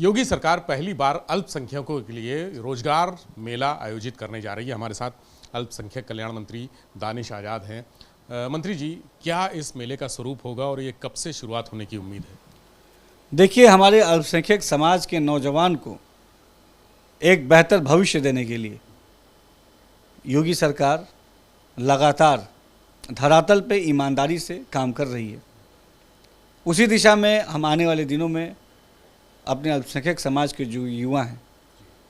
योगी सरकार पहली बार अल्पसंख्यकों के लिए रोजगार मेला आयोजित करने जा रही है। हमारे साथ अल्पसंख्यक कल्याण मंत्री दानिश आज़ाद हैं। मंत्री जी, क्या इस मेले का स्वरूप होगा और ये कब से शुरुआत होने की उम्मीद है? देखिए, हमारे अल्पसंख्यक समाज के नौजवान को एक बेहतर भविष्य देने के लिए योगी सरकार लगातार धरातल पे ईमानदारी से काम कर रही है। उसी दिशा में हम आने वाले दिनों में अपने अल्पसंख्यक समाज के जो युवा हैं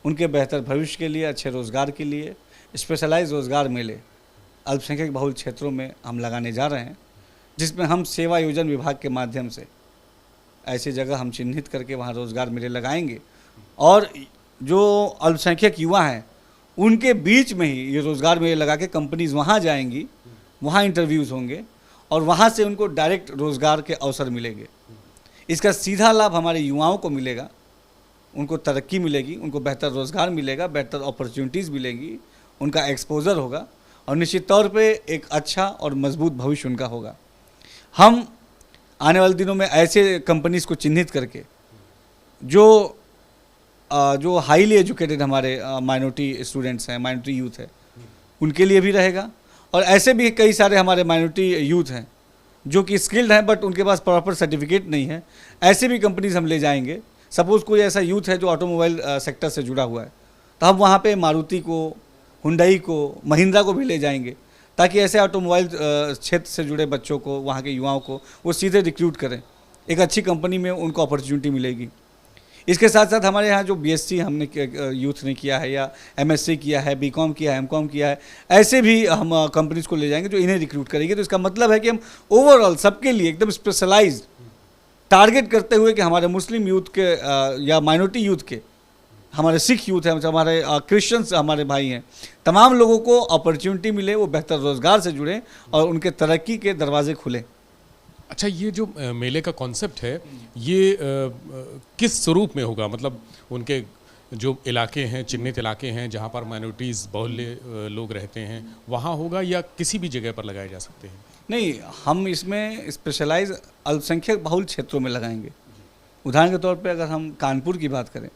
उनके बेहतर भविष्य के लिए, अच्छे रोज़गार के लिए स्पेशलाइज रोज़गार मेले अल्पसंख्यक बहुल क्षेत्रों में हम लगाने जा रहे हैं, जिसमें हम सेवा योजन विभाग के माध्यम से ऐसी जगह हम चिन्हित करके वहाँ रोज़गार मेले लगाएंगे और जो अल्पसंख्यक युवा हैं उनके बीच में ही ये रोज़गार मेले लगा के कंपनीज़ वहाँ जाएंगी, वहाँ इंटरव्यूज़ होंगे और वहाँ से उनको डायरेक्ट रोज़गार के अवसर मिलेंगे। इसका सीधा लाभ हमारे युवाओं को मिलेगा, उनको तरक्की मिलेगी, उनको बेहतर रोज़गार मिलेगा, बेहतर अपॉर्चुनिटीज़ मिलेंगी, उनका एक्सपोज़र होगा और निश्चित तौर पे एक अच्छा और मजबूत भविष्य उनका होगा। हम आने वाले दिनों में ऐसे कंपनीज़ को चिन्हित करके जो हाईली एजुकेटेड हमारे माइनॉरिटी स्टूडेंट्स हैं, माइनॉरिटी यूथ है, उनके लिए भी रहेगा और ऐसे भी कई सारे हमारे माइनॉरिटी यूथ हैं जो कि स्किल्ड हैं बट उनके पास प्रॉपर सर्टिफिकेट नहीं है। ऐसे भी कंपनीज हम ले जाएंगे। सपोज़ कोई ऐसा यूथ है जो ऑटोमोबाइल सेक्टर से जुड़ा हुआ है, तो हम वहाँ पे मारुति को, हुंडई को, महिंद्रा को भी ले जाएंगे ताकि ऐसे ऑटोमोबाइल क्षेत्र से जुड़े बच्चों को, वहाँ के युवाओं को वो सीधे रिक्रूट करें, एक अच्छी कंपनी में उनको अपॉर्चुनिटी मिलेगी। इसके साथ साथ हमारे यहाँ जो बीएससी हमने यूथ ने किया है या एमएससी किया है, बीकॉम किया है, एमकॉम किया है, ऐसे भी हम कंपनीज को ले जाएंगे जो इन्हें रिक्रूट करेंगे। तो इसका मतलब है कि हम ओवरऑल सबके लिए एकदम स्पेशलाइज्ड टारगेट करते हुए कि हमारे मुस्लिम यूथ के या माइनॉरिटी यूथ के, हमारे सिख यूथ हैं, हमारे क्रिश्चियंस हमारे भाई हैं, तमाम लोगों को अपॉर्चुनिटी मिले, वो बेहतर रोज़गार से जुड़ें और उनके तरक्की के दरवाजे खुलें। अच्छा, ये जो मेले का कॉन्सेप्ट है ये किस स्वरूप में होगा? मतलब उनके जो इलाके हैं, चिन्हित इलाके हैं जहाँ पर माइनॉरिटीज़ बहुल्य लोग रहते हैं, वहाँ होगा या किसी भी जगह पर लगाए जा सकते हैं? नहीं, हम इसमें स्पेशलाइज अल्पसंख्यक बहुल क्षेत्रों में लगाएंगे। उदाहरण के तौर पे अगर हम कानपुर की बात करें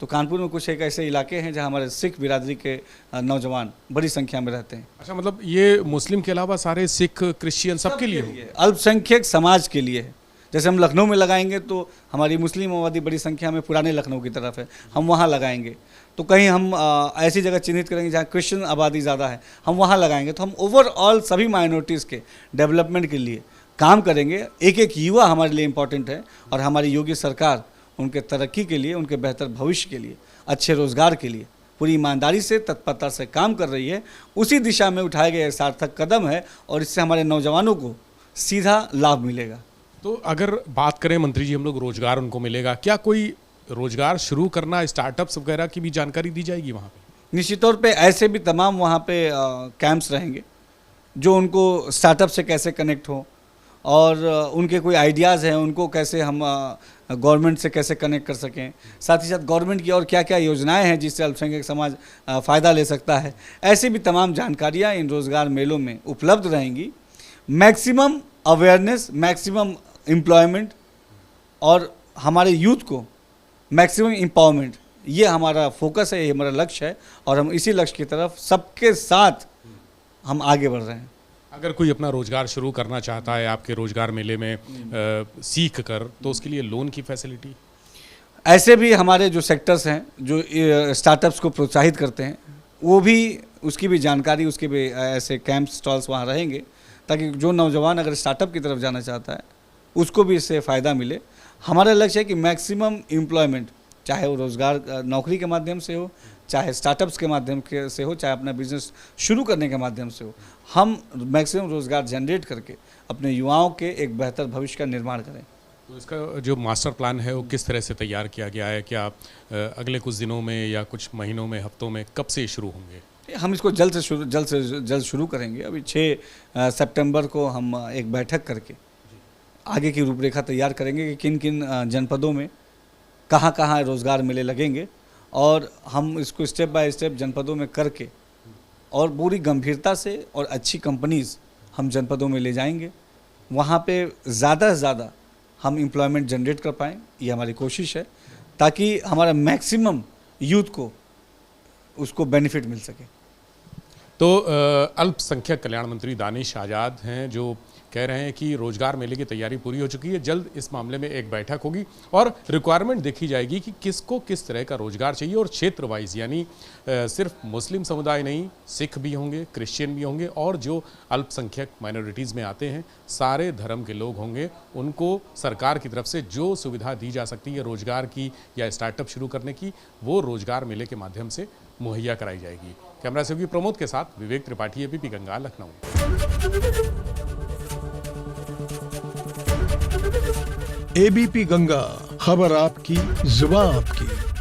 तो कानपुर में कुछ एक ऐसे इलाके हैं जहाँ हमारे सिख बिरादरी के नौजवान बड़ी संख्या में रहते हैं। अच्छा, मतलब ये मुस्लिम के अलावा सारे सिख, क्रिश्चियन सबके लिए हो? अल्पसंख्यक समाज के लिए है। जैसे हम लखनऊ में लगाएंगे तो हमारी मुस्लिम आबादी बड़ी संख्या में पुराने लखनऊ की तरफ है, हम वहाँ लगाएंगे। तो कहीं हम ऐसी जगह चिन्हित करेंगे जहाँ क्रिश्चियन आबादी ज़्यादा है, हम वहाँ लगाएंगे। तो हम ओवरऑल सभी माइनॉरिटीज़ के डेवलपमेंट के लिए काम करेंगे। एक एक युवा हमारे लिए इम्पॉर्टेंट है और हमारी योगी सरकार उनके तरक्की के लिए, उनके बेहतर भविष्य के लिए, अच्छे रोज़गार के लिए पूरी ईमानदारी से, तत्परता से काम कर रही है। उसी दिशा में उठाए गए सार्थक कदम है और इससे हमारे नौजवानों को सीधा लाभ मिलेगा। तो अगर बात करें मंत्री जी, हम लोग रोज़गार उनको मिलेगा, क्या कोई रोज़गार शुरू करना, स्टार्टअप्स वगैरह की भी जानकारी दी जाएगी वहाँ पे? निश्चित तौर पे ऐसे भी तमाम वहाँ पे कैंप्स रहेंगे जो उनको स्टार्टअप से कैसे कनेक्ट हो और उनके कोई आइडियाज़ हैं उनको कैसे हम गवर्नमेंट से कैसे कनेक्ट कर सकें, साथ ही साथ गवर्नमेंट की और क्या क्या योजनाएं हैं जिससे अल्पसंख्यक समाज फ़ायदा ले सकता है। ऐसी भी तमाम जानकारियाँ इन रोज़गार मेलों में उपलब्ध रहेंगी। मैक्सिमम अवेयरनेस, मैक्सिमम एम्प्लॉयमेंट और हमारे यूथ को मैक्सिमम एम्पावरमेंट, ये हमारा फोकस है, ये हमारा लक्ष्य है और हम इसी लक्ष्य की तरफ सबके साथ हम आगे बढ़ रहे हैं। अगर कोई अपना रोज़गार शुरू करना चाहता है आपके रोज़गार मेले में सीख कर, तो उसके लिए लोन की फैसिलिटी? ऐसे भी हमारे जो सेक्टर्स हैं जो स्टार्टअप्स को प्रोत्साहित करते हैं, वो भी, उसकी भी जानकारी, उसके भी ऐसे कैंप स्टॉल्स वहाँ रहेंगे ताकि जो नौजवान अगर स्टार्टअप की तरफ जाना चाहता है उसको भी इससे फ़ायदा मिले। हमारा लक्ष्य है कि मैक्सिमम एम्प्लॉयमेंट, चाहे वो रोज़गार नौकरी के माध्यम से हो, चाहे स्टार्टअप्स के माध्यम से हो, चाहे अपना बिजनेस शुरू करने के माध्यम से हो, हम मैक्सिमम रोज़गार जनरेट करके अपने युवाओं के एक बेहतर भविष्य का निर्माण करें। तो इसका जो मास्टर प्लान है वो किस तरह से तैयार किया गया है? क्या अगले कुछ दिनों में या कुछ महीनों में, हफ्तों में, कब से शुरू होंगे? हम इसको जल्द से जल्द शुरू करेंगे। अभी 6 सितंबर को हम एक बैठक करके आगे की रूपरेखा तैयार करेंगे कि किन किन जनपदों में कहाँ कहाँ रोज़गार मेले लगेंगे और हम इसको स्टेप बाय स्टेप जनपदों में करके और पूरी गंभीरता से और अच्छी कंपनीज़ हम जनपदों में ले जाएंगे। वहाँ पे ज़्यादा से ज़्यादा हम एम्प्लॉयमेंट जनरेट कर पाएँ, ये हमारी कोशिश है। ताकि हमारा मैक्सिमम यूथ को उसको बेनिफिट मिल सके। तो अल्पसंख्यक कल्याण मंत्री दानिश आज़ाद हैं जो कह रहे हैं कि रोजगार मेले की तैयारी पूरी हो चुकी है, जल्द इस मामले में एक बैठक होगी और रिक्वायरमेंट देखी जाएगी कि किसको किस तरह का रोजगार चाहिए और क्षेत्र वाइज, यानी सिर्फ मुस्लिम समुदाय नहीं, सिख भी होंगे, क्रिश्चियन भी होंगे और जो अल्पसंख्यक माइनॉरिटीज़ में आते हैं, सारे धर्म के लोग होंगे। उनको सरकार की तरफ से जो सुविधा दी जा सकती है रोजगार की या स्टार्टअप शुरू करने की, वो रोजगार मेले के माध्यम से मुहैया कराई जाएगी। कैमरा सहयोगी प्रमोद के साथ विवेक त्रिपाठी, एबीपी गंगा, लखनऊ। एबीपी गंगा, खबर आपकी, जुबान आपकी।